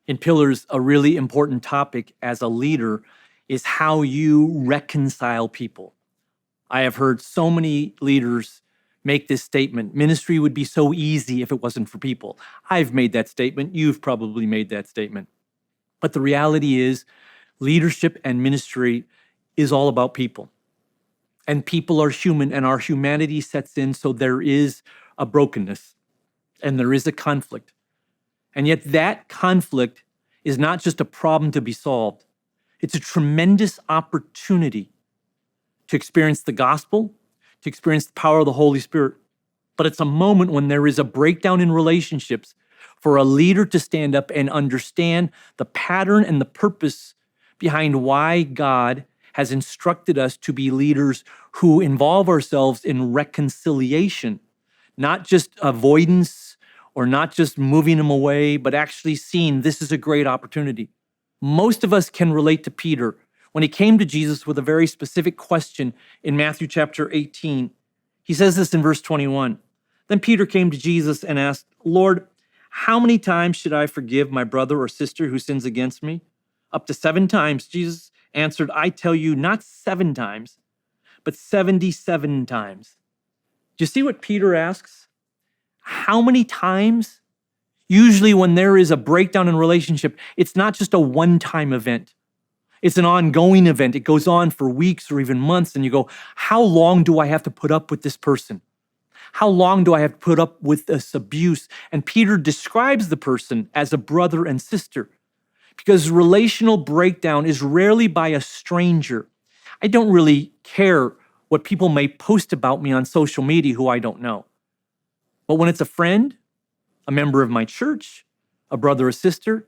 In Pillars, a really important topic as a leader is how you reconcile people. I have heard so many leaders make this statement: ministry would be so easy if it wasn't for people. I've made that statement. You've probably made that statement. But the reality is, leadership and ministry is all about people. And people are human, and our humanity sets in, so there is a brokenness and there is a conflict. And yet that conflict is not just a problem to be solved. It's a tremendous opportunity to experience the gospel, to experience the power of the Holy Spirit. But it's a moment when there is a breakdown in relationships for a leader to stand up and understand the pattern and the purpose behind why God has instructed us to be leaders who involve ourselves in reconciliation, not just avoidance or not just moving them away, but actually seeing this is a great opportunity. Most of us can relate to Peter when he came to Jesus with a very specific question in Matthew chapter 18. He says this in verse 21. Then Peter came to Jesus and asked, "Lord, how many times should I forgive my brother or sister who sins against me? Up to 7 times." Jesus answered, "I tell you, not 7 times, but 77 times." Do you see what Peter asks? How many times? Usually when there is a breakdown in relationship, it's not just a one-time event. It's an ongoing event. It goes on for weeks or even months, and you go, how long do I have to put up with this person? How long do I have to put up with this abuse? And Peter describes the person as a brother and sister, because relational breakdown is rarely by a stranger. I don't really care what people may post about me on social media who I don't know. But when it's a friend, a member of my church, a brother or sister,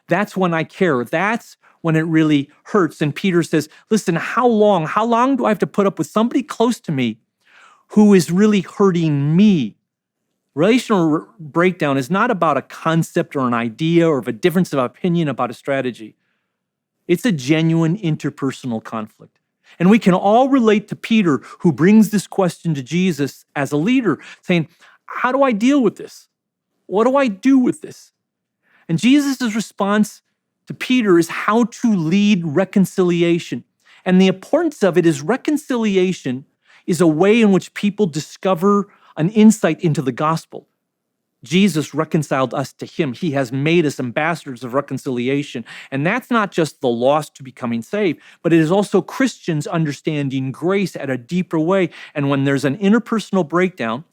that's when I care. That's when it really hurts. And Peter says, listen, how long do I have to put up with somebody close to me who is really hurting me? Relational breakdown is not about a concept or an idea or of a difference of opinion about a strategy. It's a genuine interpersonal conflict. And we can all relate to Peter, who brings this question to Jesus as a leader, saying, how do I deal with this? What do I do with this? And Jesus' response to Peter is how to lead reconciliation. And the importance of it is reconciliation is a way in which people discover an insight into the gospel. Jesus reconciled us to him. He has made us ambassadors of reconciliation. And that's not just the lost to becoming saved, but it is also Christians understanding grace at a deeper way. And when there's an interpersonal breakdown,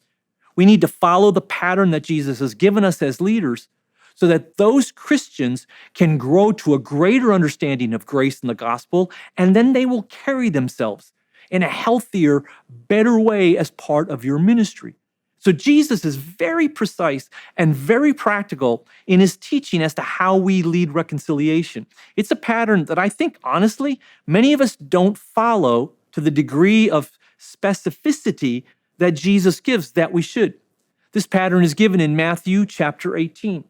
we need to follow the pattern that Jesus has given us as leaders so that those Christians can grow to a greater understanding of grace in the gospel, and then they will carry themselves in a healthier, better way as part of your ministry. So Jesus is very precise and very practical in his teaching as to how we lead reconciliation. It's a pattern that I think, honestly, many of us don't follow to the degree of specificity that Jesus gives that we should. This pattern is given in Matthew chapter 18.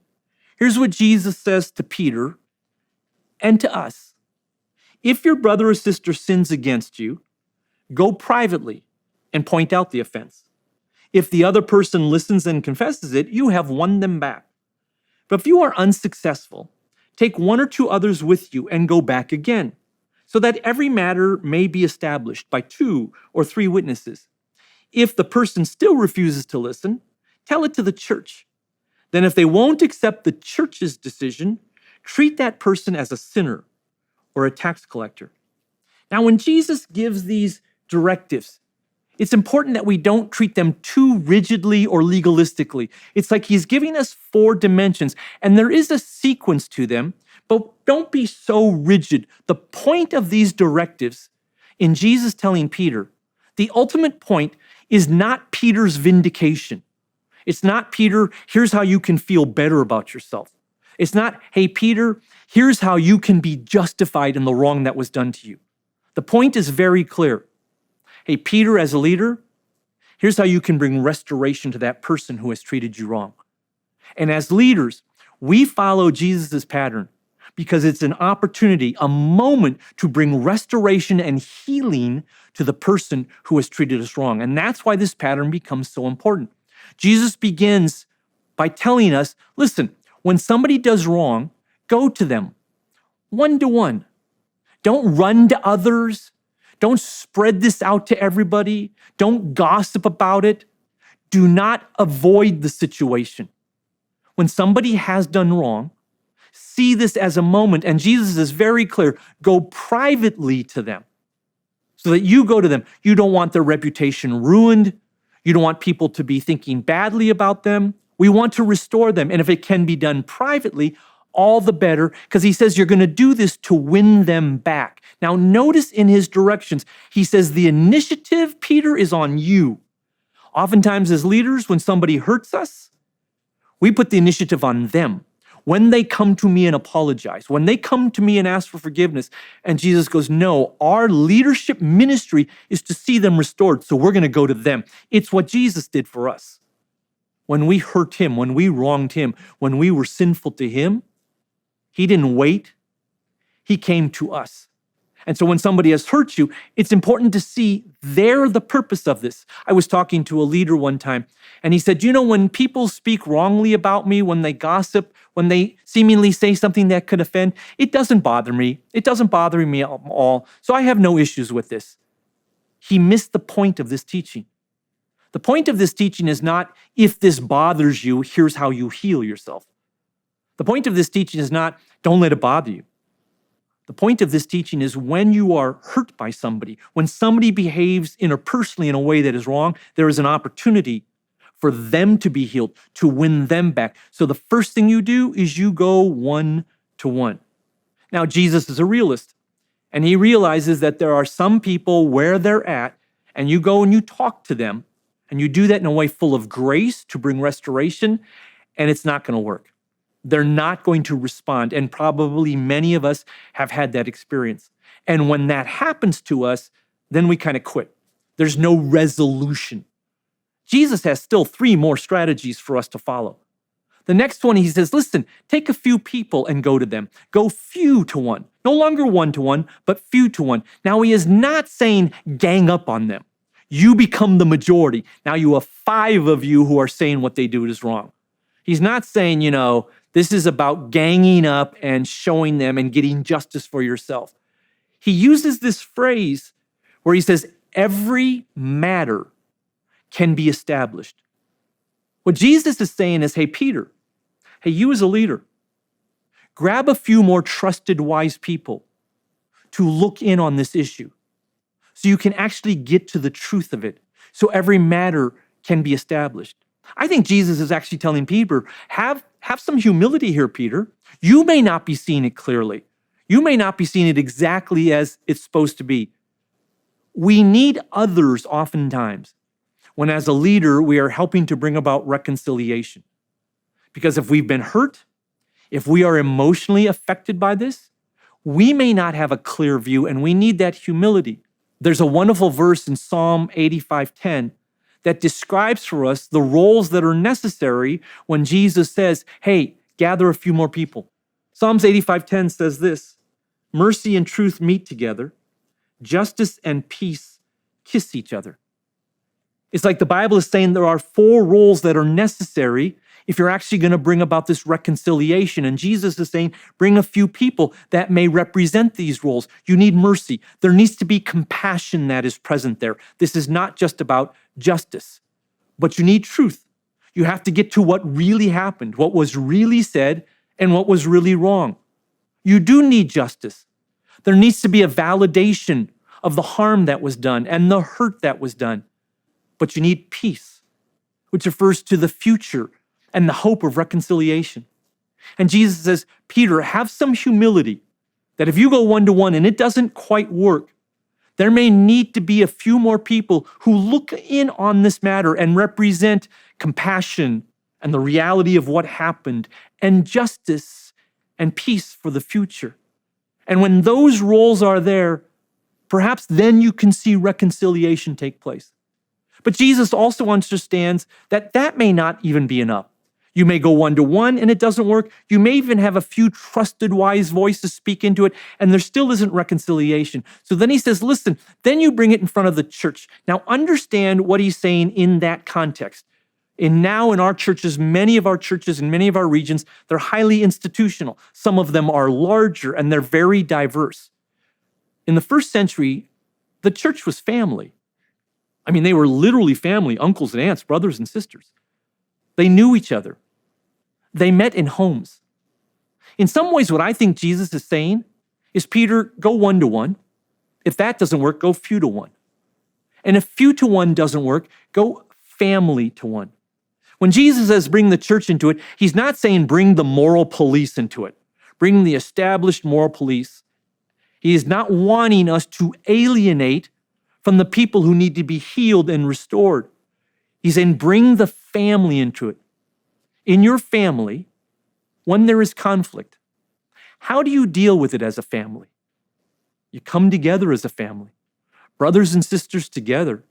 Here's what Jesus says to Peter and to us. If your brother or sister sins against you, go privately and point out the offense. If the other person listens and confesses it, you have won them back. But if you are unsuccessful, take 1 or 2 others with you and go back again, so that every matter may be established by 2 or 3 witnesses. If the person still refuses to listen, tell it to the church. Then if they won't accept the church's decision, treat that person as a sinner or a tax collector. Now, when Jesus gives these directives, it's important that we don't treat them too rigidly or legalistically. It's like he's giving us 4 dimensions, and there is a sequence to them, but don't be so rigid. The point of these directives in Jesus telling Peter, the ultimate point is not Peter's vindication. It's not, Peter, here's how you can feel better about yourself. It's not, hey, Peter, here's how you can be justified in the wrong that was done to you. The point is very clear. Hey, Peter, as a leader, here's how you can bring restoration to that person who has treated you wrong. And as leaders, we follow Jesus' pattern because it's an opportunity, a moment to bring restoration and healing to the person who has treated us wrong. And that's why this pattern becomes so important. Jesus begins by telling us, listen, when somebody does wrong, Go to them one to one. Don't run to others. Don't spread this out to everybody. Don't gossip about it. Do not avoid the situation. When somebody has done wrong, see this as a moment, and Jesus is very clear, go privately to them so that you go to them. You don't want their reputation ruined. You don't want people to be thinking badly about them. We want to restore them, and if it can be done privately, all the better, because he says you're going to do this to win them back. Now, notice in his directions, he says the initiative, Peter, is on you. Oftentimes as leaders, when somebody hurts us, we put the initiative on them. When they come to me and apologize, when they come to me and ask for forgiveness, and Jesus goes, no, our leadership ministry is to see them restored, so we're going to go to them. It's what Jesus did for us. When we hurt him, when we wronged him, when we were sinful to him, he didn't wait. He came to us. And so when somebody has hurt you, it's important to see they're the purpose of this. I was talking to a leader one time, and he said, when people speak wrongly about me, when they gossip, when they seemingly say something that could offend, it doesn't bother me. It doesn't bother me at all. So I have no issues with this. He missed the point of this teaching. The point of this teaching is not, if this bothers you, here's how you heal yourself. The point of this teaching is not, don't let it bother you. The point of this teaching is when you are hurt by somebody, when somebody behaves interpersonally in a way that is wrong, there is an opportunity for them to be healed, to win them back. So the first thing you do is you go one to one. Now, Jesus is a realist, and he realizes that there are some people where they're at, and you go and you talk to them, and you do that in a way full of grace to bring restoration, and it's not going to work. They're not going to respond, and probably many of us have had that experience. And when that happens to us, then we kind of quit. There's no resolution. Jesus has still 3 more strategies for us to follow. The next one, he says, listen, take a few people and go to them. Go few to one. No longer one to one, but few to one. Now, he is not saying gang up on them. You become the majority. Now you have 5 of you who are saying what they do is wrong. He's not saying, this is about ganging up and showing them and getting justice for yourself. He uses this phrase where he says, every matter can be established. What Jesus is saying is, hey, Peter, hey, you as a leader, grab a few more trusted, wise people to look in on this issue so you can actually get to the truth of it, so every matter can be established. I think Jesus is actually telling Peter, have some humility here, Peter. You may not be seeing it clearly. You may not be seeing it exactly as it's supposed to be. We need others oftentimes when as a leader, we are helping to bring about reconciliation. Because if we've been hurt, if we are emotionally affected by this, we may not have a clear view, and we need that humility. There's a wonderful verse in Psalm 85:10 that describes for us the roles that are necessary when Jesus says, hey, gather a few more people. Psalms 85:10 says this, mercy and truth meet together, justice and peace kiss each other. It's like the Bible is saying there are 4 roles that are necessary if you're actually going to bring about this reconciliation. And Jesus is saying, bring a few people that may represent these roles. You need mercy. There needs to be compassion that is present there. This is not just about justice, but you need truth. You have to get to what really happened, what was really said, and what was really wrong. You do need justice. There needs to be a validation of the harm that was done and the hurt that was done. But you need peace, which refers to the future and the hope of reconciliation. And Jesus says, Peter, have some humility that if you go one to one and it doesn't quite work, there may need to be a few more people who look in on this matter and represent compassion and the reality of what happened and justice and peace for the future. And when those roles are there, perhaps then you can see reconciliation take place. But Jesus also understands that that may not even be enough. You may go one to one and it doesn't work. You may even have a few trusted, wise voices speak into it, and there still isn't reconciliation. So then he says, listen, then you bring it in front of the church. Now understand what he's saying in that context. And now in our churches, many of our churches in many of our regions, they're highly institutional. Some of them are larger and they're very diverse. In the first century, the church was family. I mean, they were literally family, uncles and aunts, brothers and sisters. They knew each other. They met in homes. In some ways, what I think Jesus is saying is, Peter, go 1-to-1. If that doesn't work, go few to one. And if few to one doesn't work, go family to one. When Jesus says bring the church into it, he's not saying bring the moral police into it. Bring the established moral police. He is not wanting us to alienate from the people who need to be healed and restored. He's saying bring the family into it. In your family, when there is conflict, how do you deal with it as a family? You come together as a family, brothers and sisters together.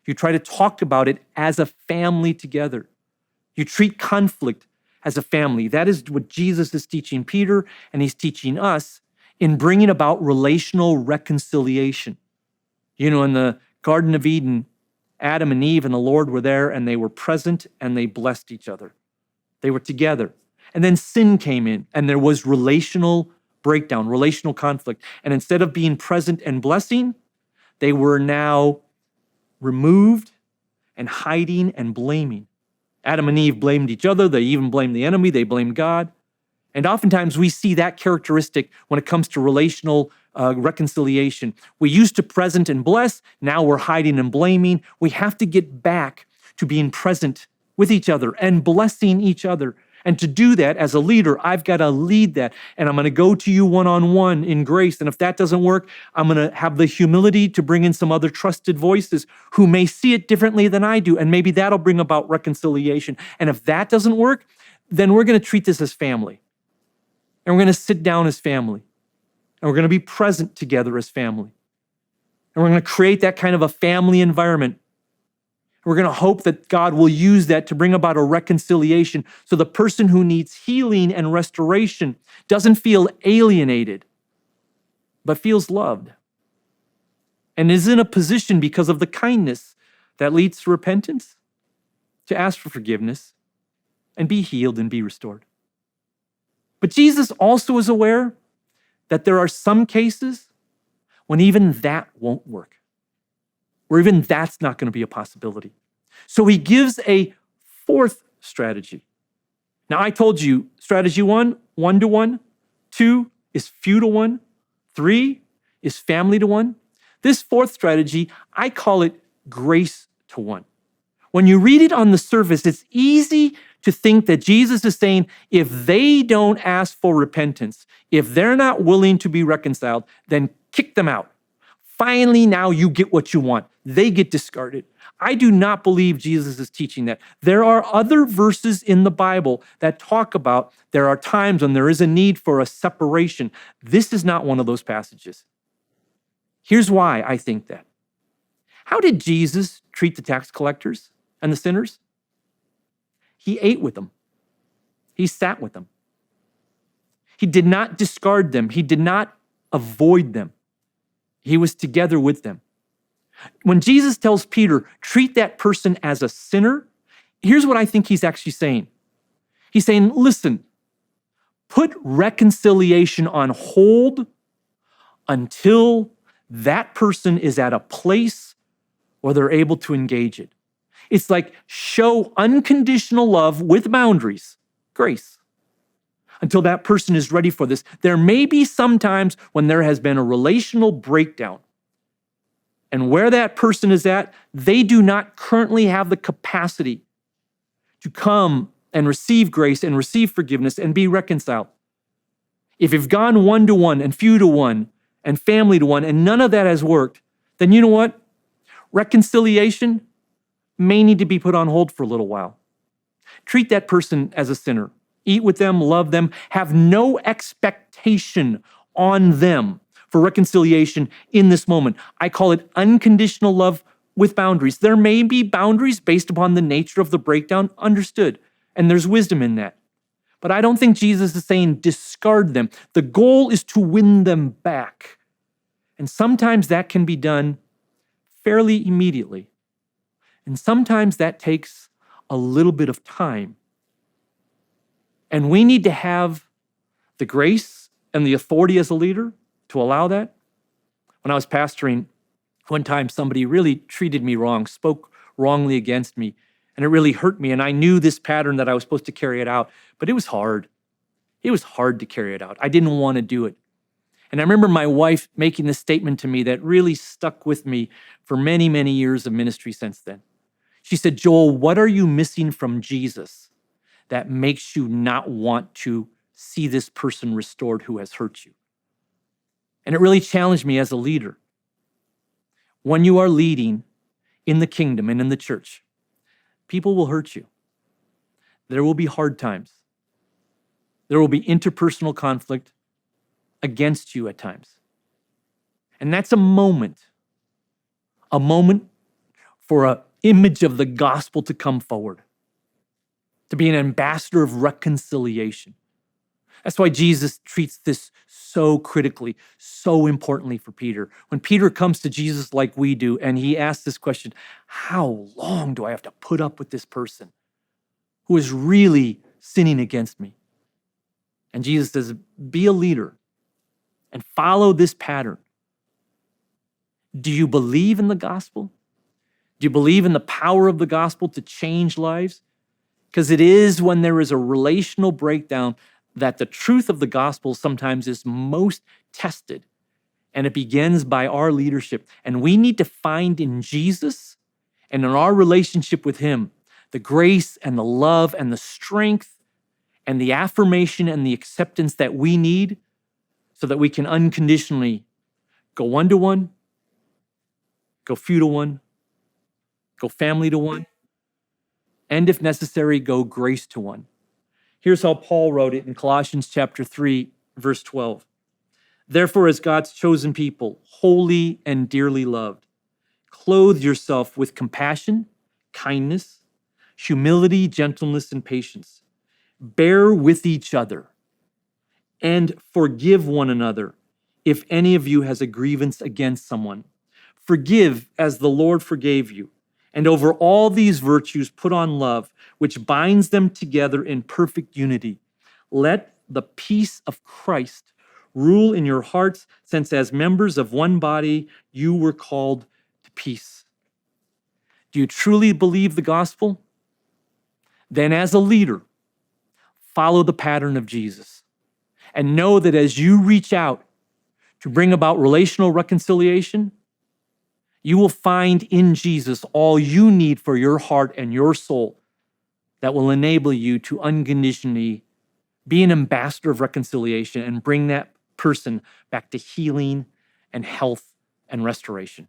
You try to talk about it as a family together. You treat conflict as a family. That is what Jesus is teaching Peter, and he's teaching us in bringing about relational reconciliation. You know, in the Garden of Eden, Adam and Eve and the Lord were there, and they were present, and they blessed each other. They were together. And then sin came in, and there was relational breakdown, relational conflict. And instead of being present and blessing, they were now removed and hiding and blaming. Adam and Eve blamed each other. They even blamed the enemy. They blamed God. And oftentimes we see that characteristic when it comes to relational reconciliation. We used to present and bless. Now we're hiding and blaming. We have to get back to being present with each other and blessing each other. And to do that as a leader, I've got to lead that. And I'm going to go to you one-on-one in grace. And if that doesn't work, I'm going to have the humility to bring in some other trusted voices who may see it differently than I do. And maybe that'll bring about reconciliation. And if that doesn't work, then we're going to treat this as family. And we're going to sit down as family. And we're going to be present together as family. And we're going to create that kind of a family environment. We're going to hope that God will use that to bring about a reconciliation so the person who needs healing and restoration doesn't feel alienated, but feels loved and is in a position because of the kindness that leads to repentance to ask for forgiveness and be healed and be restored. But Jesus also is aware that there are some cases when even that won't work, where even that's not going to be a possibility. So he gives a fourth strategy. Now, I told you, strategy 1, 1-to-1. 2 is few to one. 3 is family to one. This fourth strategy, I call it grace to one. When you read it on the surface, it's easy to think that Jesus is saying, if they don't ask for repentance, if they're not willing to be reconciled, then kick them out. Finally, now you get what you want. They get discarded. I do not believe Jesus is teaching that. There are other verses in the Bible that talk about there are times when there is a need for a separation. This is not one of those passages. Here's why I think that. How did Jesus treat the tax collectors and the sinners? He ate with them. He sat with them. He did not discard them. He did not avoid them. He was together with them. When Jesus tells Peter, treat that person as a sinner, here's what I think he's actually saying. He's saying, listen, put reconciliation on hold until that person is at a place where they're able to engage it. It's like show unconditional love with boundaries, grace, until that person is ready for this. There may be some times when there has been a relational breakdown, and where that person is at, they do not currently have the capacity to come and receive grace and receive forgiveness and be reconciled. If you've gone 1-to-1 and few to one and family to one, and none of that has worked, then you know what? Reconciliation may need to be put on hold for a little while. Treat that person as a sinner. Eat with them, love them, have no expectation on them for reconciliation in this moment. I call it unconditional love with boundaries. There may be boundaries based upon the nature of the breakdown, understood, and there's wisdom in that. But I don't think Jesus is saying discard them. The goal is to win them back. And sometimes that can be done fairly immediately. And sometimes that takes a little bit of time. And we need to have the grace and the authority as a leader to allow that. When I was pastoring, one time somebody really treated me wrong, spoke wrongly against me, and it really hurt me. And I knew this pattern that I was supposed to carry it out, but it was hard. It was hard to carry it out. I didn't want to do it. And I remember my wife making this statement to me that really stuck with me for many, many years of ministry since then. She said, "Joel, what are you missing from Jesus that makes you not want to see this person restored who has hurt you?" And it really challenged me as a leader. When you are leading in the kingdom and in the church, people will hurt you. There will be hard times. There will be interpersonal conflict against you at times. And that's a moment for an image of the gospel to come forward, to be an ambassador of reconciliation. That's why Jesus treats this so critically, so importantly for Peter. When Peter comes to Jesus like we do, and he asks this question, how long do I have to put up with this person who is really sinning against me? And Jesus says, be a leader and follow this pattern. Do you believe in the gospel? Do you believe in the power of the gospel to change lives? Because it is when there is a relational breakdown that the truth of the gospel sometimes is most tested. And it begins by our leadership. And we need to find in Jesus and in our relationship with him the grace and the love and the strength and the affirmation and the acceptance that we need so that we can unconditionally go one-to-one, go few-to-one, go family-to-one, and if necessary, go grace-to-one. Here's how Paul wrote it in Colossians chapter 3, verse 12. Therefore, as God's chosen people, holy and dearly loved, clothe yourself with compassion, kindness, humility, gentleness, and patience. Bear with each other and forgive one another if any of you has a grievance against someone. Forgive as the Lord forgave you. And over all these virtues, put on love, which binds them together in perfect unity. Let the peace of Christ rule in your hearts, since as members of one body, you were called to peace. Do you truly believe the gospel? Then as a leader, follow the pattern of Jesus. And know that as you reach out to bring about relational reconciliation, you will find in Jesus all you need for your heart and your soul that will enable you to unconditionally be an ambassador of reconciliation and bring that person back to healing and health and restoration.